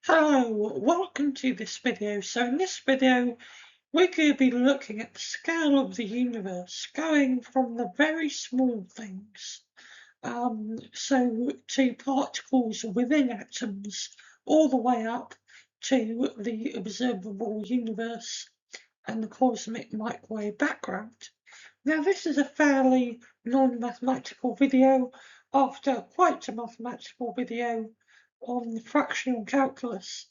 Hello, welcome to this video. So in this video, we're going to be looking at the scale of the universe, going from the very small things, so to particles within atoms, all the way up to the observable universe and the cosmic microwave background. Now this is a fairly non-mathematical video after quite a mathematical video on fractional calculus.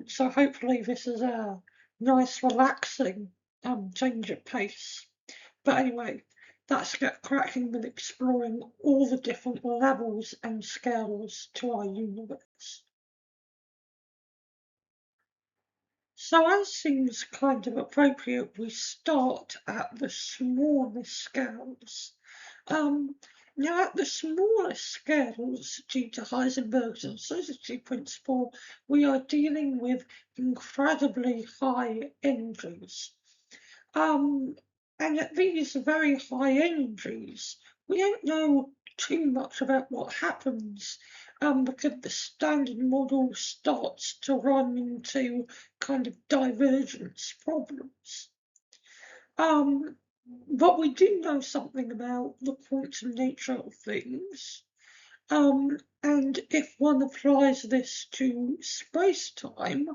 So hopefully this is a nice relaxing change of pace. But anyway, let's get cracking with exploring all the different levels and scales to our universe. So as seems kind of appropriate, we start at the smallest scales. Um, Now, at the smallest scales, due to Heisenberg's uncertainty principle, we are dealing with incredibly high energies. And at these very high energies, we don't know too much about what happens because the standard model starts to run into kind of divergence problems. But we do know something about the quantum nature of things. And if one applies this to space-time,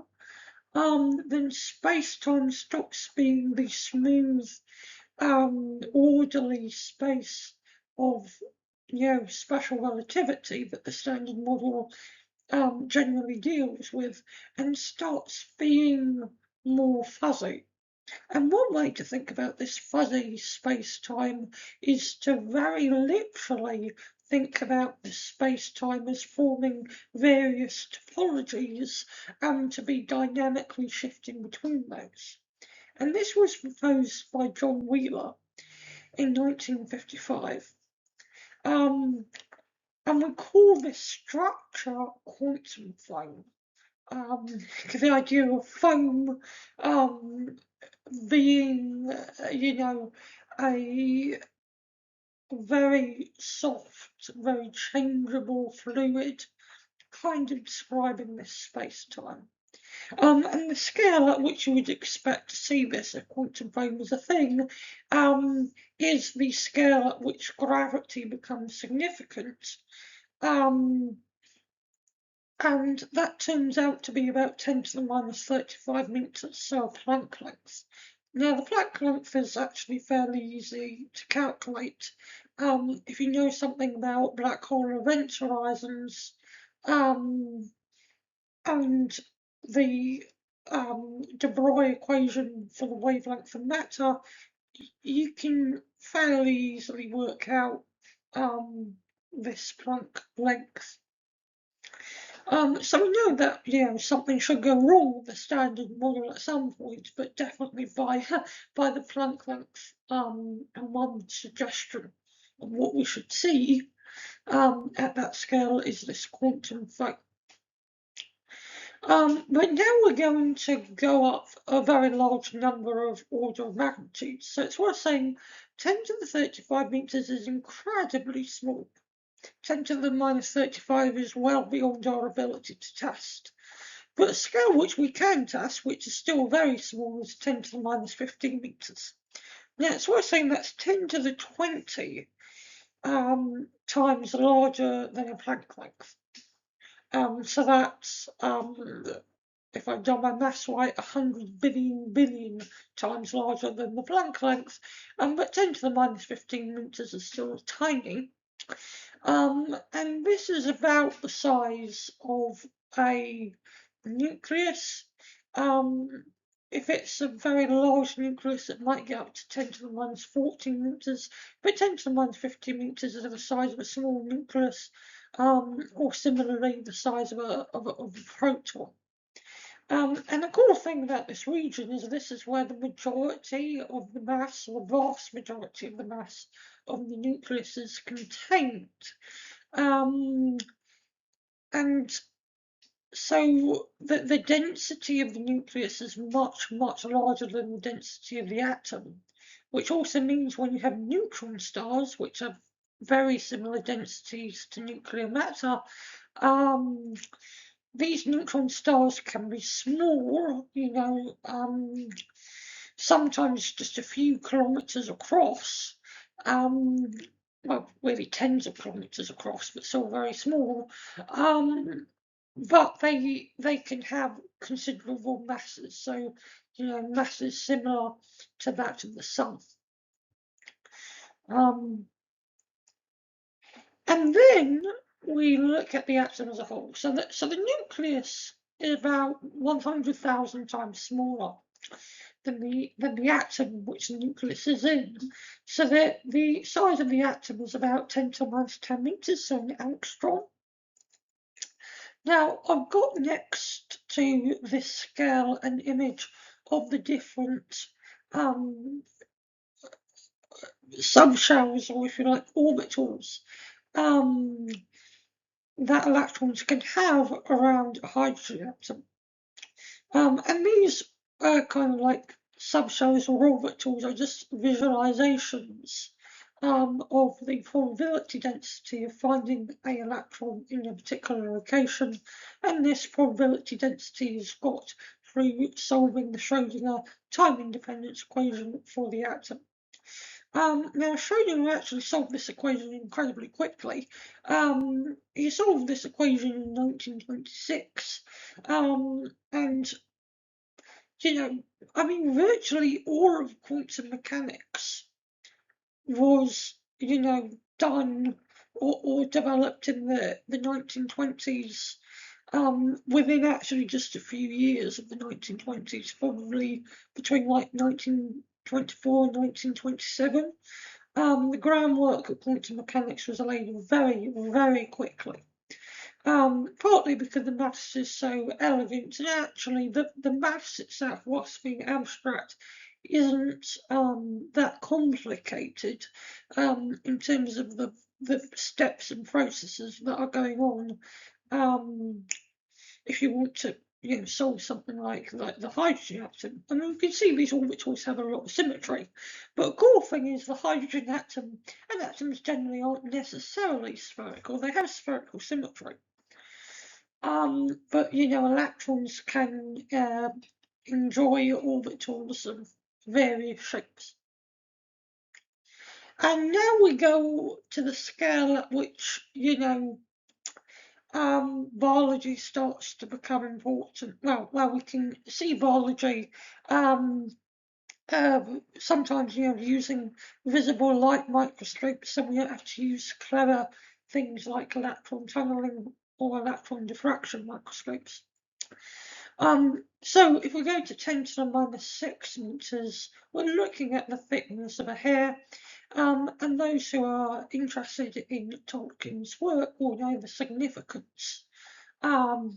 then space-time stops being the smooth, orderly space of, special relativity that the standard model generally deals with, and starts being more fuzzy. And one way to think about this fuzzy space-time is to very literally think about the space-time as forming various topologies and to be dynamically shifting between those. And this was proposed by John Wheeler in 1955. And we call this structure quantum foam. The idea of foam being, a very soft, very changeable fluid, kind of describing this space-time. And the scale at which you would expect to see this if quantum foam is a thing is the scale at which gravity becomes significant. And that turns out to be about 10 to the minus 35 meters, so a Planck length. Now, the Planck length is actually fairly easy to calculate. If you know something about black hole event horizons and the de Broglie equation for the wavelength of matter, you can fairly easily work out this Planck length. So we know that something should go wrong with the standard model at some point, but definitely by the Planck length and one suggestion of what we should see at that scale is this quantum foam. But now we're going to go up a very large number of order of magnitudes. So it's worth saying 10 to the 35 meters is incredibly small. 10 to the minus 35 is well beyond our ability to test. But a scale which we can test, which is still very small, is 10 to the minus 15 meters. Now, it's worth saying that's 10 to the 20 times larger than a Planck length. So that's, if I've done my maths right, 100 billion times larger than the Planck length. But 10 to the minus 15 meters is still tiny. And this is about the size of a nucleus. If it's a very large nucleus, it might get up to 10 to the minus 14 meters, but 10 to the minus 15 meters is the size of a small nucleus, or similarly the size of a proton. And the cool thing about this region is this is where the majority of the mass, or the vast majority of the mass of the nucleus is contained. And so the density of the nucleus is much, much larger than the density of the atom, which also means when you have neutron stars, which have very similar densities to nuclear matter, these neutron stars can be small, sometimes just a few kilometres across, well, really tens of kilometres across, but still very small. But they can have considerable masses, so masses similar to that of the sun. And then we look at the atom as a whole. So the nucleus is about 100,000 times smaller than the atom which the nucleus is in. So that the size of the atom is about 10 to the minus 10 meters, so an angstrom. Now I've got next to this scale an image of the different subshells, or if you like, orbitals that electrons can have around a hydrogen atom. And these kind of like subshells or orbitals are just visualizations of the probability density of finding an electron in a particular location, and this probability density is got through solving the Schrödinger time independence equation for the atom. Now, Schrödinger actually solved this equation incredibly quickly. He solved this equation in 1926, and I mean, virtually all of quantum mechanics was, done or developed in the 1920s, within actually just a few years of the 1920s, probably between like 1924 and 1927. The groundwork of quantum mechanics was laid very, very quickly. Partly because the maths is so elegant, and actually the maths itself, whilst being abstract, isn't that complicated in terms of the steps and processes that are going on. If you want to solve something like the hydrogen atom, I mean, you can see these orbitals have a lot of symmetry, but a cool thing is the hydrogen atom and atoms generally aren't necessarily spherical, they have spherical symmetry. But electrons can enjoy orbitals of various shapes. And now we go to the scale at which biology starts to become important. Well, we can see biology sometimes using visible light microscopes, so we don't have to use clever things like electron tunneling or electron diffraction microscopes. So if we go to 10 to the minus 6 meters, we're looking at the thickness of a hair, and those who are interested in Tolkien's work will know the significance of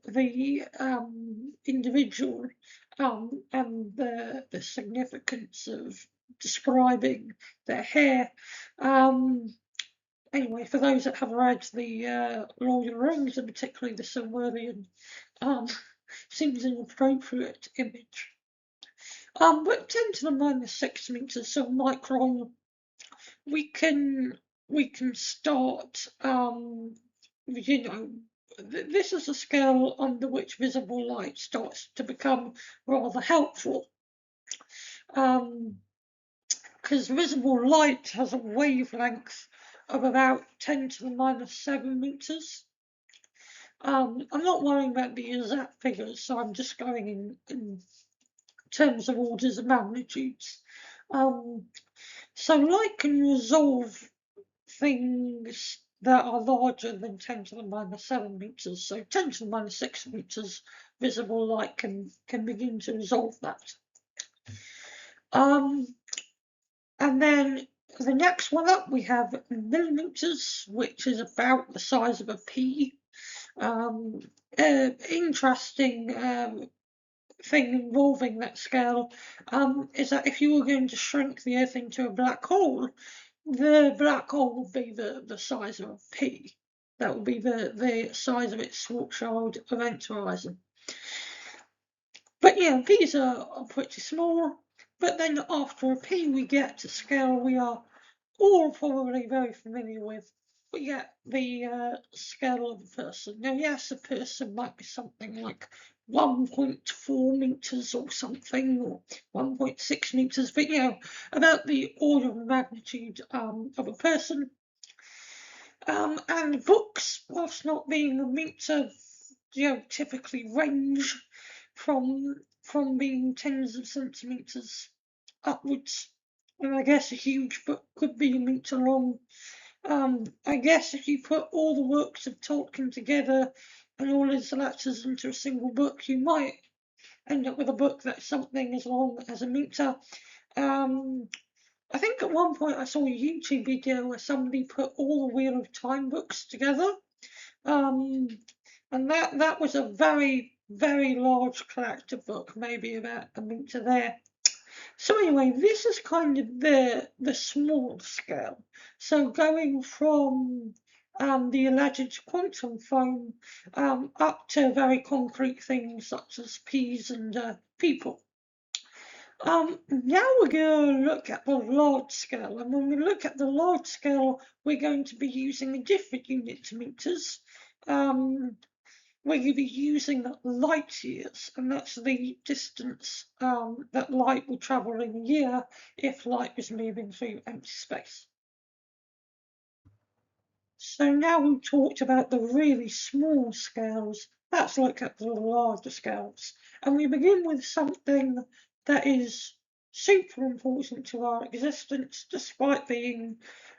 the individual and the significance of describing their hair. Anyway, for those that have read the Lord of the Rings, and particularly the Silmarillion, seems an appropriate image. But 10 to the minus 6 meters, so micron, we can start. This is a scale under which visible light starts to become rather helpful. Because visible light has a wavelength of about 10 to the minus 7 meters. I'm not worrying about the exact figures, so I'm just going in terms of orders of magnitudes. So light can resolve things that are larger than 10 to the minus 7 meters. So 10 to the minus 6 meters visible light can begin to resolve that. And then the next one up, we have millimeters, which is about the size of a pea. Interesting thing involving that scale is that if you were going to shrink the Earth into a black hole, the black hole would be the size of a pea. That would be the size of its Schwarzschild event horizon. But yeah, these are pretty small. But then after a pea, we get to scale we are all probably very familiar with, we get the scale of a person. Now, yes, a person might be something like 1.4 meters or something, or 1.6 meters, but about the order of magnitude of a person. And books, whilst not being a meter, typically range from being tens of centimeters upwards. And I guess a huge book could be a meter long. I guess if you put all the works of Tolkien together and all his letters into a single book, you might end up with a book that's something as long as a meter. I think at one point I saw a YouTube video where somebody put all the Wheel of Time books together, and that was a very, very large collective book, maybe about a meter there. So anyway, this is kind of the small scale. So going from the alleged quantum foam up to very concrete things such as peas and people. Now we're going to look at the large scale, and when we look at the large scale, we're going to be using a different unit to meters. We're going to be using light years, and that's the distance that light would travel in a year if light was moving through empty space. So now we've talked about the really small scales, let's look at the larger scales. And we begin with something that is super important to our existence, despite being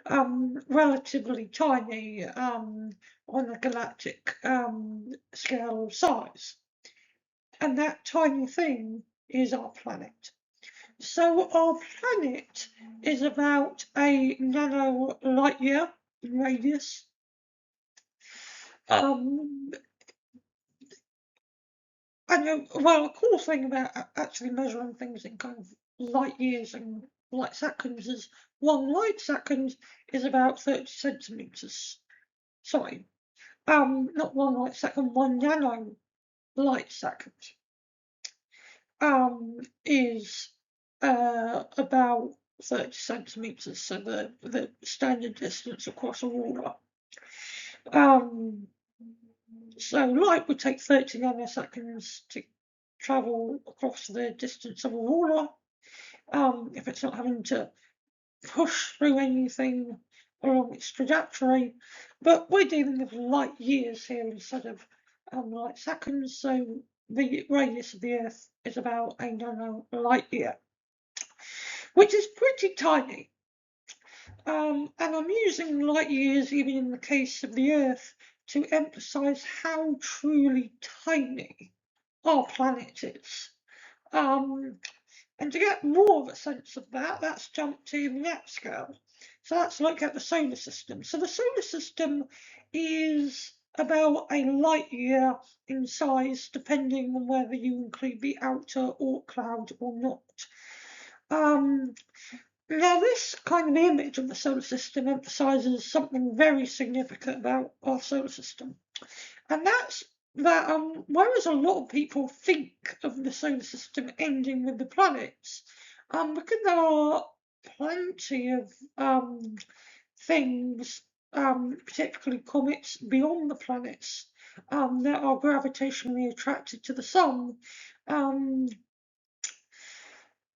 relatively tiny on a galactic scale of size. And that tiny thing is our planet. So our planet is about a nano light year in radius. I know, well, a cool thing about actually measuring things in kind of light years and light seconds is one light second is about 30 centimeters. Sorry, not one light second, one nano light second is about 30 centimeters, so the standard distance across a ruler. So light would take 30 nanoseconds to travel across the distance of a ruler, if it's not having to push through anything along its trajectory. But we're dealing with light years here instead of light seconds, so the radius of the Earth is about a nano light year, which is pretty tiny. And I'm using light years even in the case of the Earth to emphasize how truly tiny our planet is. And to get more of a sense of that, let's jump to the next scale. So let's look at the solar system. So the solar system is about a light year in size, depending on whether you include the outer Oort cloud or not. Now, this kind of image of the solar system emphasizes something very significant about our solar system, and that's that whereas a lot of people think of the solar system ending with the planets, because there are plenty of things, particularly comets beyond the planets, that are gravitationally attracted to the sun.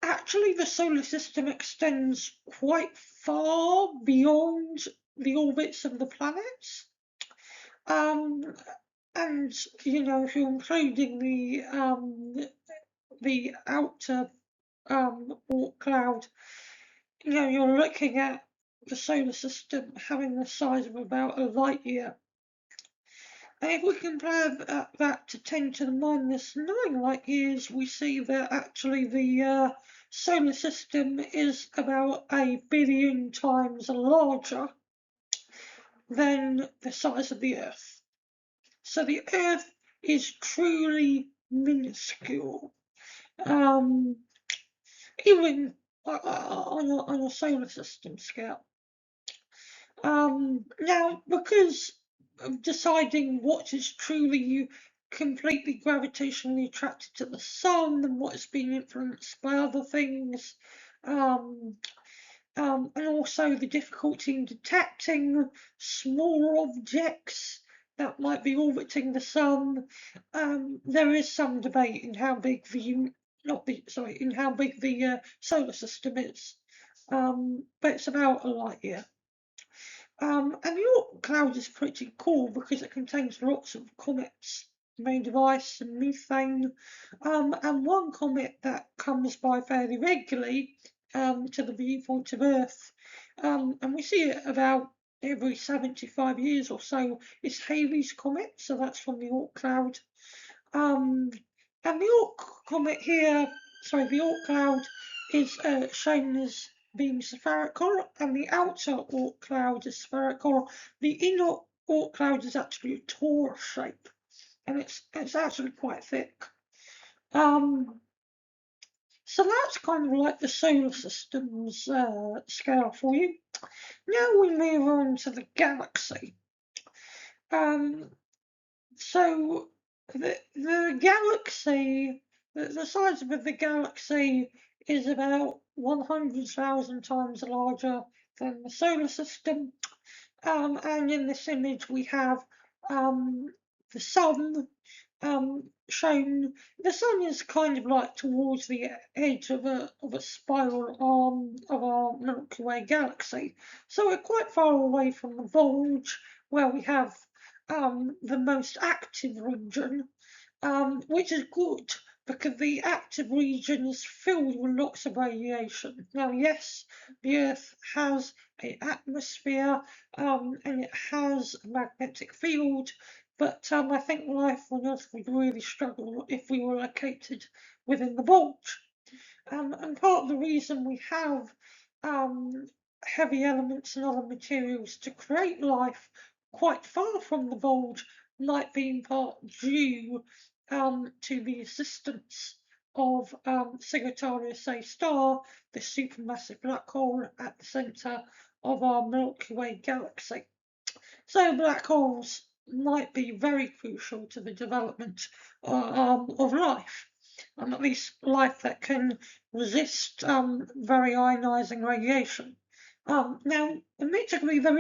Actually, the solar system extends quite far beyond the orbits of the planets. And if you're including the outer Oort cloud, you're looking at the solar system having the size of about a light year. And if we compare that to 10 to the minus 9 light years, we see that actually the solar system is about 1 billion times larger than the size of the Earth. So the Earth is truly minuscule, even on a solar system scale. Now, because of deciding what is truly completely gravitationally attracted to the sun and what is being influenced by other things, and also the difficulty in detecting smaller objects that might be orbiting the sun. There is some debate in how big the solar system is, but it's about a light year. And the Oort cloud is pretty cool because it contains lots of comets made of ice and methane. And one comet that comes by fairly regularly to the viewpoint of Earth, and we see it about every 75 years or so, is Halley's Comet, so that's from the Oort cloud. And the Oort comet here, the Oort cloud is shown as being spherical, and the outer Oort cloud is spherical. The inner Oort cloud is actually a torus shape, and it's actually quite thick. So that's kind of like the solar system's scale for you. Now we move on to the galaxy. So the galaxy, the size of the galaxy is about 100,000 times larger than the solar system. And in this image we have the sun shown. The sun is kind of like towards the edge of a spiral arm of our Milky Way galaxy. So we're quite far away from the bulge where we have the most active region, which is good because the active region is filled with lots of radiation. Now, yes, the Earth has an atmosphere and it has a magnetic field, but I think life on Earth would really struggle if we were located within the bulge. And part of the reason we have heavy elements and other materials to create life quite far from the bulge might be in part due to the assistance of Sagittarius A star, the supermassive black hole at the centre of our Milky Way galaxy. So black holes might be very crucial to the development of life, and at least life that can resist very ionising radiation. Now, admittedly, there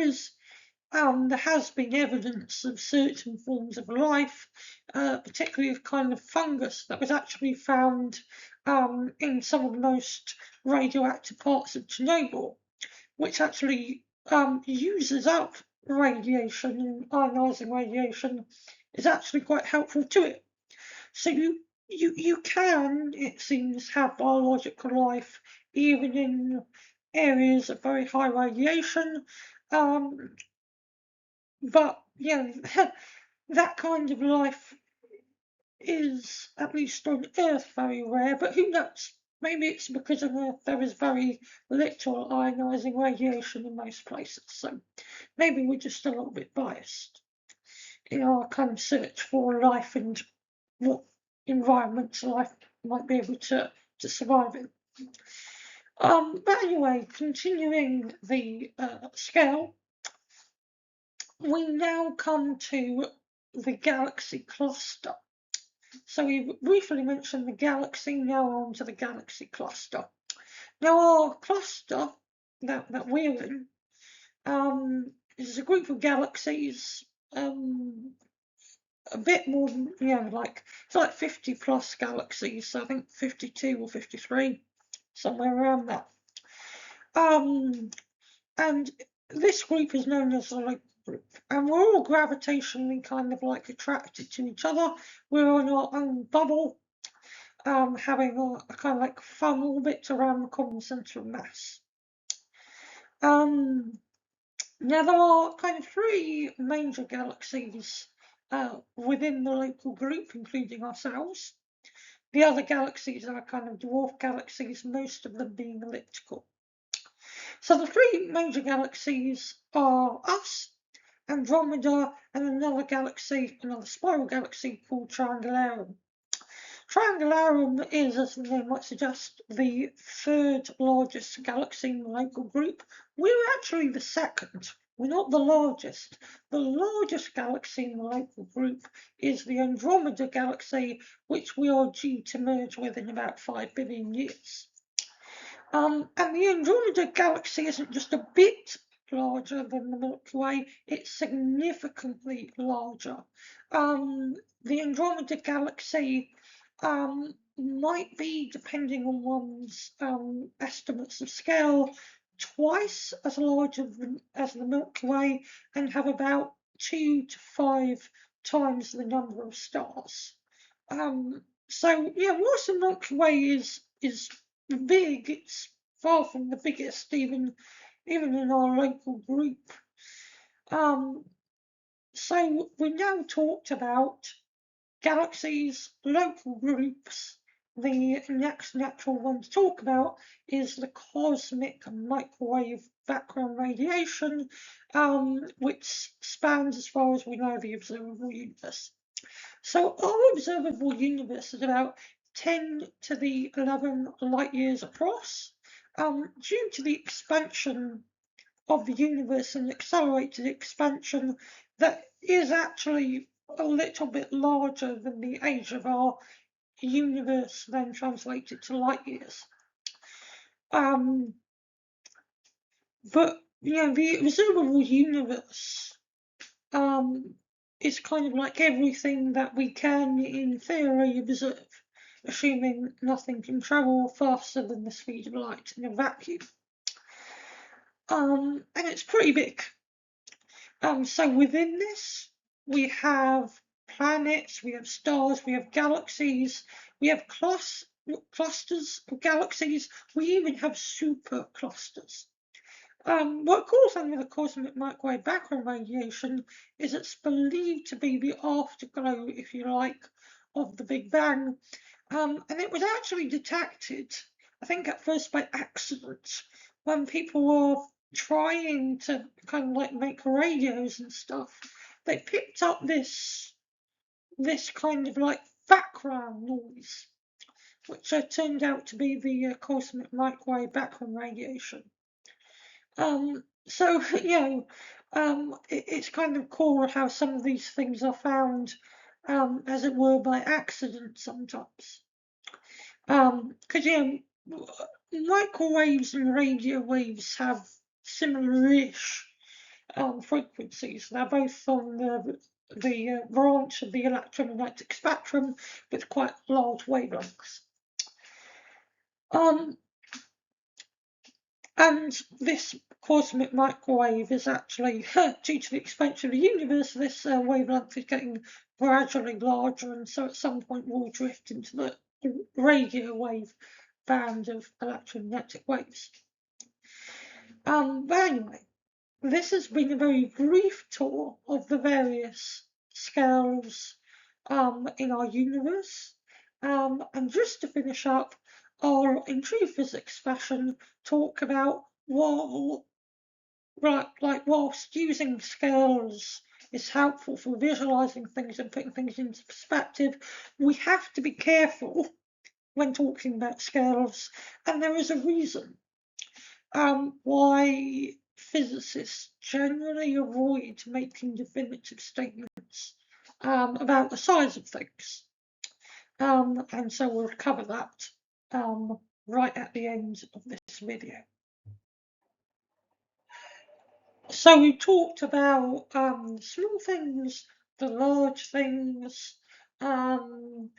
has been evidence of certain forms of life, particularly of kind of fungus that was actually found in some of the most radioactive parts of Chernobyl, which actually uses up radiation, and ionising radiation is actually quite helpful to it. So you can, it seems, have biological life even in areas of very high radiation. But yeah, that kind of life is, at least on Earth, very rare. But who knows? Maybe it's because on Earth there is very little ionising radiation in most places. So maybe we're just a little bit biased in our kind of search for life and what environments life might be able to survive in. But anyway, continuing the scale, we now come to the galaxy cluster. So we briefly mentioned the galaxy, now on to the galaxy cluster. Now our cluster that we're in is a group of galaxies, a bit more than, it's like 50 plus galaxies, so I think 52 or 53, somewhere around that. And this group is known as the Local Group, and we're all gravitationally kind of like attracted to each other. We're on our own bubble, having a kind of like fun orbit around the common centre of mass. Now there are kind of three major galaxies within the local group, including ourselves. The other galaxies are kind of dwarf galaxies, most of them being elliptical. So the three major galaxies are us, Andromeda, and another galaxy, another spiral galaxy called Triangularum. Triangularum is, as the name might suggest, the third largest galaxy in the local group. We're actually the second. We're not the largest. The largest galaxy in the local group is the Andromeda galaxy, which we are due to merge with in about 5 billion years. And the Andromeda Galaxy isn't just a bit larger than the Milky Way, it's significantly larger. The Andromeda Galaxy might be, depending on one's estimates of scale, twice as large as the Milky Way and have about 2 to 5 times the number of stars. So yeah, whilst the Milky Way is big, it's far from the biggest, even in our local group. So we now talked about galaxies, local groups. The next natural one to talk about is the cosmic microwave background radiation, which spans, as far as we know, the observable universe. So our observable universe is about 10 to the 11 light years across. Due to the expansion of the universe and accelerated expansion, that is actually a little bit larger than the age of our universe, then translated to light years. But the observable universe is kind of like everything that we can, in theory, observe, assuming nothing can travel faster than the speed of light in a vacuum. And it's pretty big. So within this, we have planets, we have stars, we have galaxies, we have clusters of galaxies, we even have superclusters. What goes on with the cosmic microwave background radiation is it's believed to be the afterglow, if you like, of the Big Bang. And it was actually detected, I think at first by accident, when people were trying to kind of like make radios and stuff. They picked up this kind of like background noise, which turned out to be the cosmic microwave background radiation. So it's kind of cool how some of these things are found, as it were, by accident sometimes. Because microwaves and radio waves have similar-ish frequencies. They're both on the branch of the electromagnetic spectrum with quite large wavelengths. And this cosmic microwave is actually, due to the expansion of the universe, this wavelength is getting gradually larger, and so at some point will drift into the radio wave band of electromagnetic waves. But anyway, this has been a very brief tour of the various scales in our universe. And just to finish up, I'll, in true physics fashion, talk about whilst using scales is helpful for visualizing things and putting things into perspective, we have to be careful when talking about scales, and there is a reason why physicists generally avoid making definitive statements about the size of things. And so we'll cover that right at the end of this video. So we talked about small things, the large things, and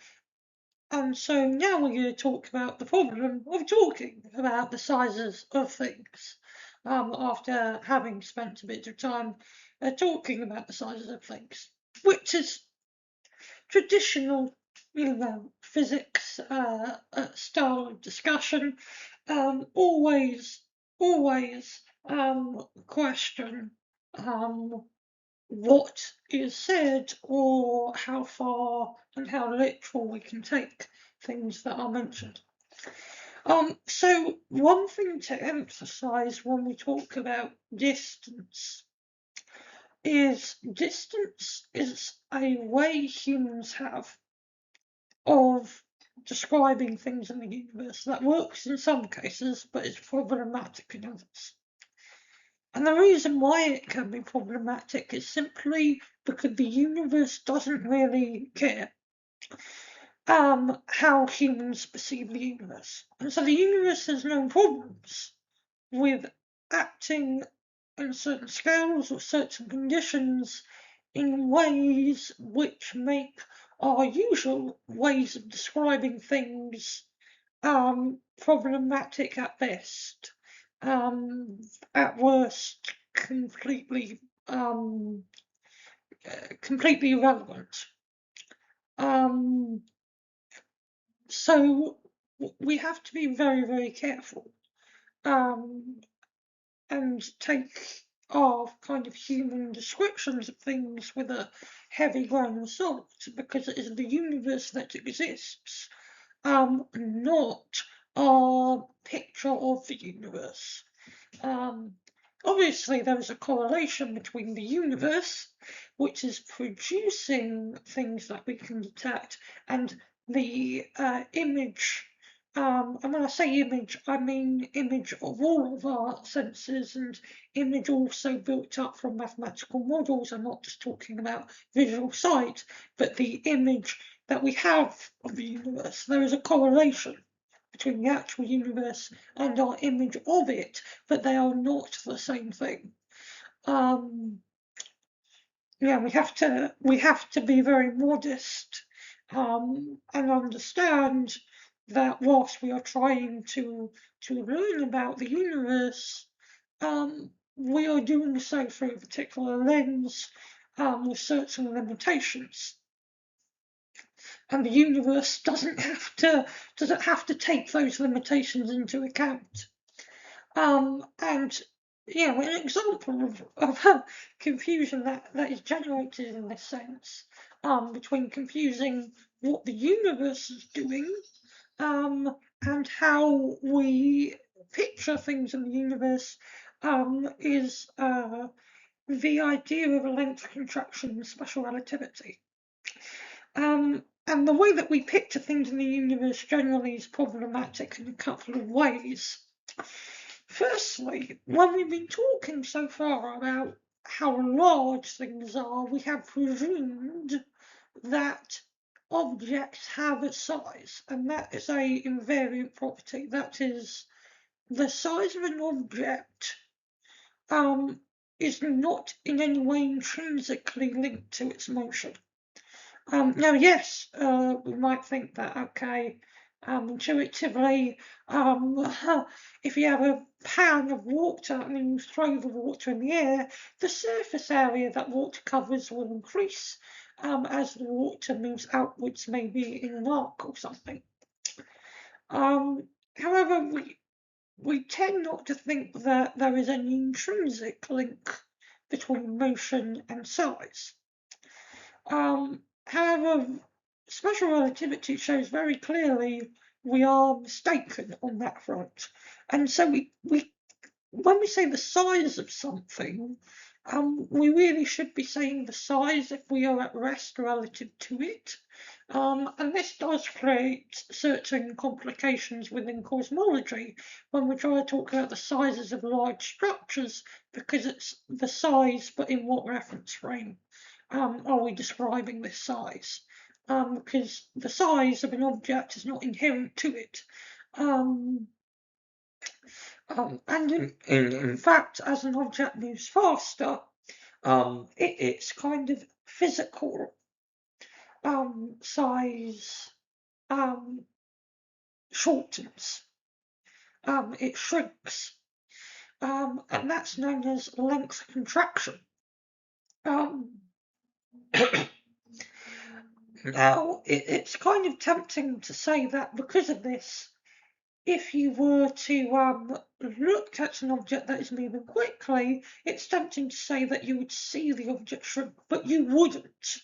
so now we're going to talk about the problem of talking about the sizes of things, after having spent a bit of time talking about the sizes of things, which is traditional, physics style of discussion. Always question what is said, or how far and how literal we can take things that are mentioned. So one thing to emphasize when we talk about distance is a way humans have of describing things in the universe that works in some cases, but is problematic in others. And the reason why it can be problematic is simply because the universe doesn't really care. how humans perceive the universe. And so the universe has no problems with acting in certain scales or certain conditions in ways which make our usual ways of describing things problematic at best, at worst completely irrelevant. So we have to be very, very careful and take our kind of human descriptions of things with a heavy grain of salt, because it is the universe that exists, not our picture of the universe. Obviously, there is a correlation between the universe, which is producing things that we can detect, and the image. And when I say image, I mean image of all of our senses, and image also built up from mathematical models. I'm not just talking about visual sight, but the image that we have of the universe. There is a correlation between the actual universe and our image of it, but they are not the same thing. Yeah, we have to be very modest, and understand that whilst we are trying to learn about the universe, we are doing so through a particular lens, with certain limitations. And the universe doesn't have to take those limitations into account. And an example of confusion that is generated in this sense, between confusing what the universe is doing, and how we picture things in the universe, is the idea of length contraction and special relativity. And the way that we picture things in the universe generally is problematic in a couple of ways. Firstly, when we've been talking so far about how large things are, we have presumed that objects have a size, and that is a invariant property. That is, the size of an object is not in any way intrinsically linked to its motion. Now, yes, we might think that, okay, intuitively, if you have a pan of water and then you throw the water in the air, the surface area that water covers will increase as the water moves outwards, maybe in an arc or something. However, we tend not to think that there is any intrinsic link between motion and size. However, special relativity shows very clearly we are mistaken on that front. And so when we say the size of something, we really should be saying the size if we are at rest relative to it. And this does create certain complications within cosmology when we try to talk about the sizes of large structures, because it's the size, but in what reference frame are we describing this size? Because the size of an object is not inherent to it. And in fact, as an object moves faster, its kind of physical size shortens. It shrinks. And that's known as length contraction. Now, it's kind of tempting to say that because of this, if you were to look at an object that is moving quickly, it's tempting to say that you would see the object shrink, but you wouldn't.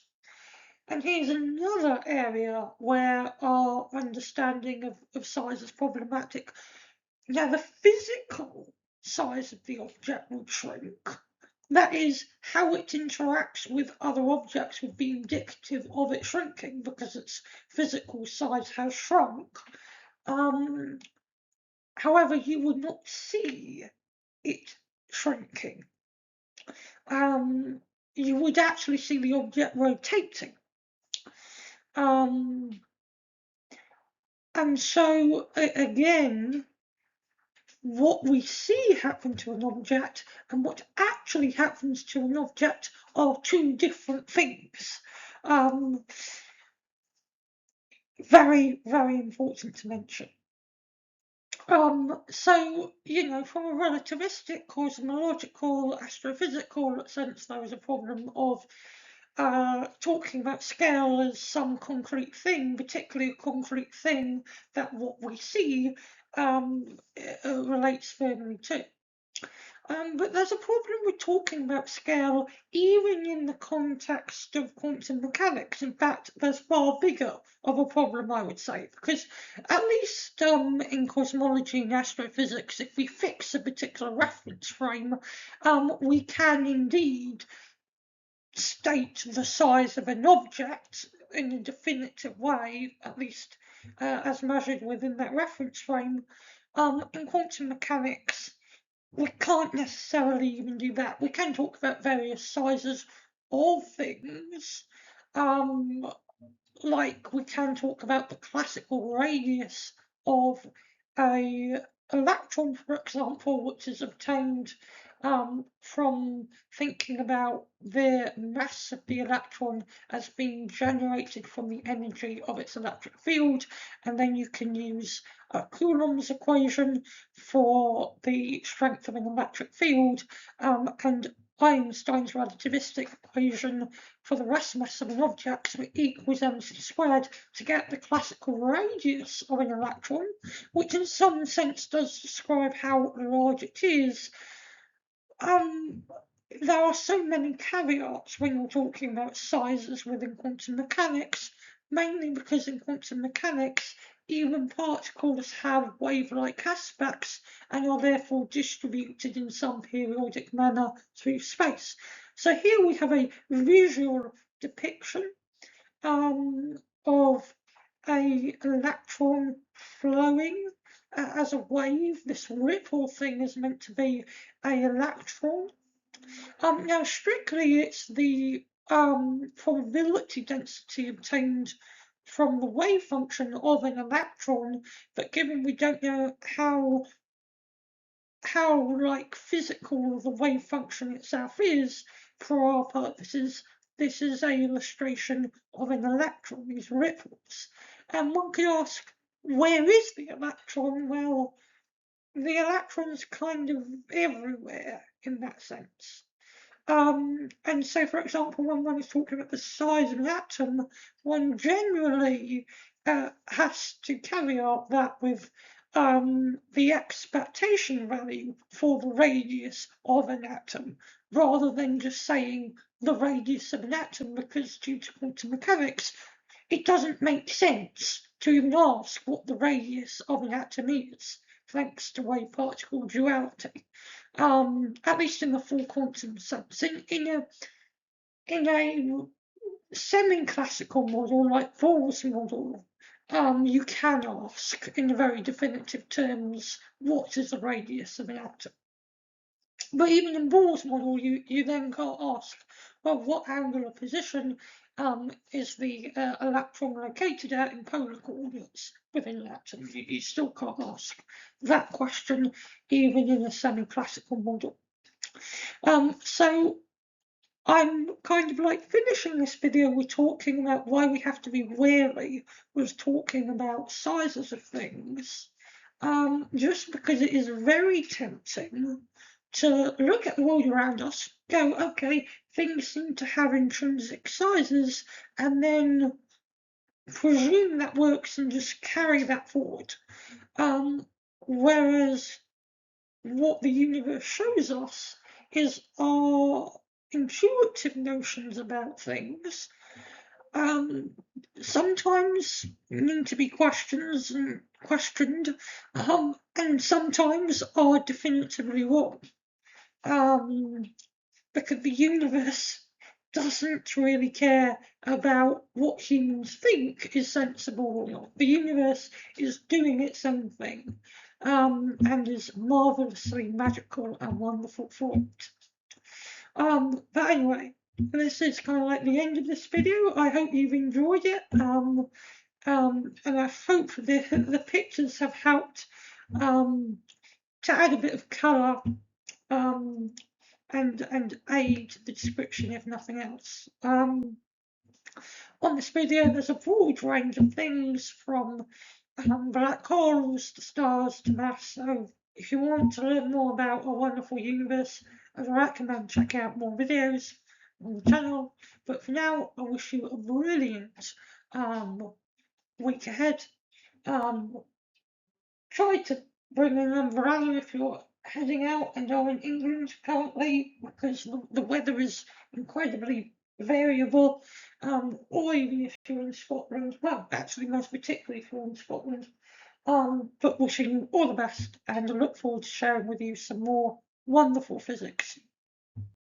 And here's another area where our understanding of size is problematic. Now, the physical size of the object would shrink. That is, how it interacts with other objects would be indicative of it shrinking, because its physical size has shrunk. However, you would not see it shrinking. You would actually see the object rotating. And so, again, what we see happen to an object and what actually happens to an object are two different things. Very, very important to mention. So, from a relativistic, cosmological, astrophysical sense, there is a problem of talking about scale as some concrete thing, particularly a concrete thing that what we see relates firmly to. But there's a problem with talking about scale even in the context of quantum mechanics. In fact, there's far bigger of a problem, I would say, because at least in cosmology and astrophysics, if we fix a particular reference frame, we can indeed state the size of an object in a definitive way, at least as measured within that reference frame. In quantum mechanics, we can't necessarily even do that. We can talk about various sizes of things, like we can talk about the classical radius of a electron, for example, which is obtained from thinking about the mass of the electron as being generated from the energy of its electric field, and then you can use Coulomb's equation for the strength of an electric field, and Einstein's relativistic equation for the rest mass of an object equals mc squared to get the classical radius of an electron, which in some sense does describe how large it is. There are so many caveats when you're talking about sizes within quantum mechanics, mainly because in quantum mechanics, even particles have wave-like aspects and are therefore distributed in some periodic manner through space. So here we have a visual depiction of an electron flowing as a wave. This ripple thing is meant to be an electron. Now, strictly, it's the probability density obtained from the wave function of an electron, but given we don't know how like physical the wave function itself is, for our purposes, this is an illustration of an electron, these ripples. And one could ask, where is the electron? Well, the electron's kind of everywhere in that sense. And so, for example, when one is talking about the size of an atom, one generally has to caveat that with the expectation value for the radius of an atom, rather than just saying the radius of an atom, because due to quantum mechanics, it doesn't make sense to even ask what the radius of an atom is, thanks to wave-particle duality. At least in the full quantum sense. In a semi-classical model like Bohr's model, you can ask in very definitive terms what is the radius of an atom. But even in Bohr's model, you then can't ask, well, what angular position is the electron located at in polar coordinates within an atom? You still can't ask that question even in a semi-classical model. So I'm kind of like finishing this video with talking about why we have to be wary with talking about sizes of things, just because it is very tempting to look at the world around us, go, okay, things seem to have intrinsic sizes, and then presume that works and just carry that forward. Whereas what the universe shows us is our intuitive notions about things sometimes need to be questioned, and sometimes are definitively wrong. Because the universe doesn't really care about what humans think is sensible or not. The universe is doing its own thing, and is marvelously magical and wonderful for it. But anyway, this is kind of like the end of this video. I hope you've enjoyed it. and I hope the pictures have helped to add a bit of colour and aid the description, if nothing else. On this video, there's a broad range of things from black holes to stars to mass. So if you want to learn more about our wonderful universe, I recommend checking out more videos on the channel. But for now, I wish you a brilliant week ahead. Try to bring an umbrella if you're heading out and are in England currently, because the weather is incredibly variable, or even if you're in Scotland, well, actually most particularly if you're in Scotland. But wishing you all the best, and I look forward to sharing with you some more wonderful physics.